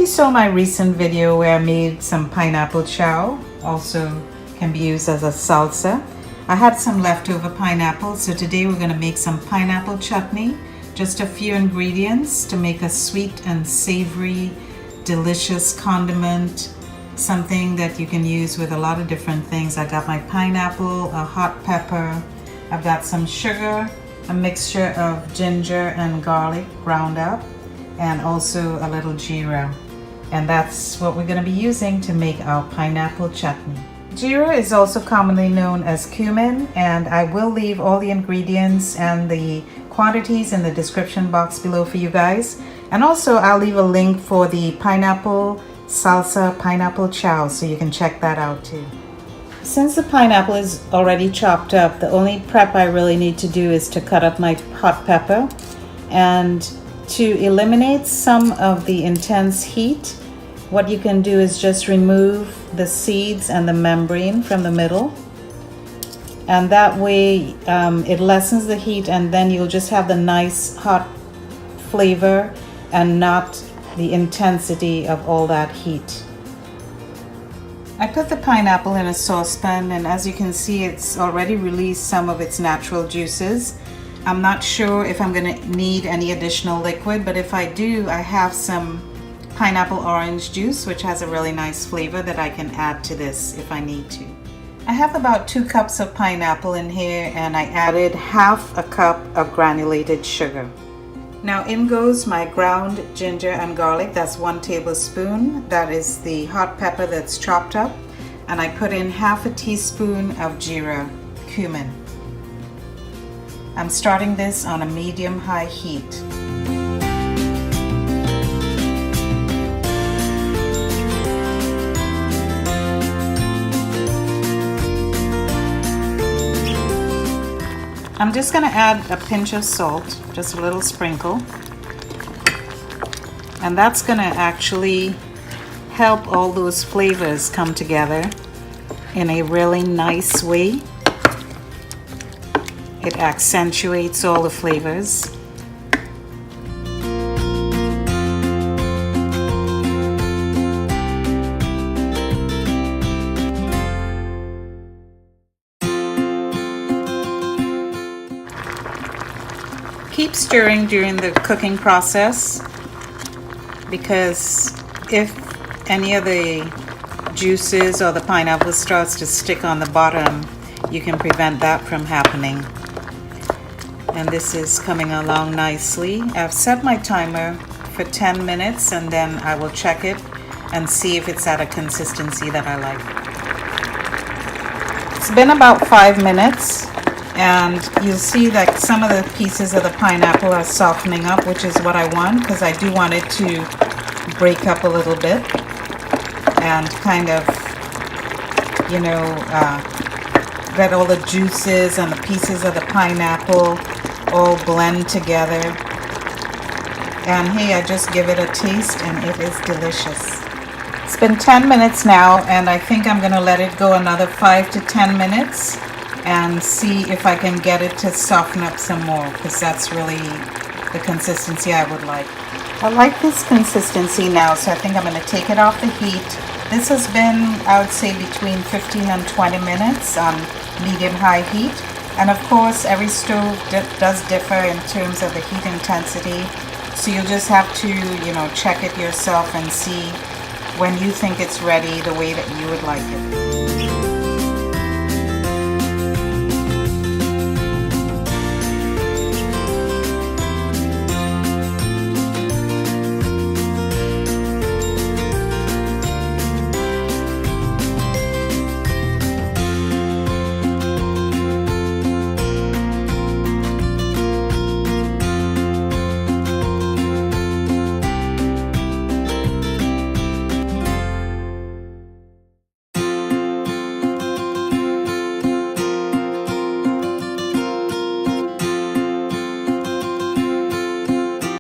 you saw my recent video where I made some pineapple chow, also can be used as a salsa. I had some leftover pineapple, so today we're going to make some pineapple chutney. Just a few ingredients to make a sweet and savory, delicious condiment, something that you can use with a lot of different things. I got my pineapple, a hot pepper, I've got some sugar, a mixture of ginger and garlic ground up, and also a little geera. And that's what we're going to be using to make our pineapple chutney. Geera is also commonly known as cumin, and I will leave all the ingredients and the quantities in the description box below for you guys. And also I'll leave a link for the pineapple salsa pineapple chow, so you can check that out too. Since the pineapple is already chopped up, the only prep I really need to do is to cut up my hot pepper. And to eliminate some of the intense heat, what you can do is just remove the seeds and the membrane from the middle, and that way it lessens the heat, and then you'll just have the nice hot flavor and not the intensity of all that heat. I put the pineapple in a saucepan, and as you can see, it's already released some of its natural juices. I'm not sure if I'm going to need any additional liquid, but if I do, I have some pineapple orange juice, which has a really nice flavor that I can add to this if I need to. I have about 2 cups of pineapple in here, and I added half a cup of granulated sugar. Now in goes my ground ginger and garlic. That's 1 tablespoon. That is the hot pepper that's chopped up, and I put in half a teaspoon of geera, cumin. I'm starting this on a medium-high heat. I'm just going to add a pinch of salt, just a little sprinkle, and that's going to actually help all those flavors come together in a really nice way. It accentuates all the flavors. Keep stirring during the cooking process, because if any of the juices or the pineapple starts to stick on the bottom, you can prevent that from happening. And this is coming along nicely. I've set my timer for 10 minutes, and then I will check it and see if it's at a consistency that I like. It's been about 5 minutes, and you'll see that some of the pieces of the pineapple are softening up, which is what I want, because I do want it to break up a little bit and kind of, you know, let all the juices and the pieces of the pineapple all blend together. And hey, I just give it a taste, and it is delicious. It's been 10 minutes now, and I think I'm going to let it go another 5 to 10 minutes and see if I can get it to soften up some more, because that's really the consistency I would like. I like this consistency now, so I think I'm going to take it off the heat. This has been, I would say, between 15 and 20 minutes on medium-high heat. And of course, every stove does differ in terms of the heat intensity. So you'll just have to, you know, check it yourself and see when you think it's ready the way that you would like it.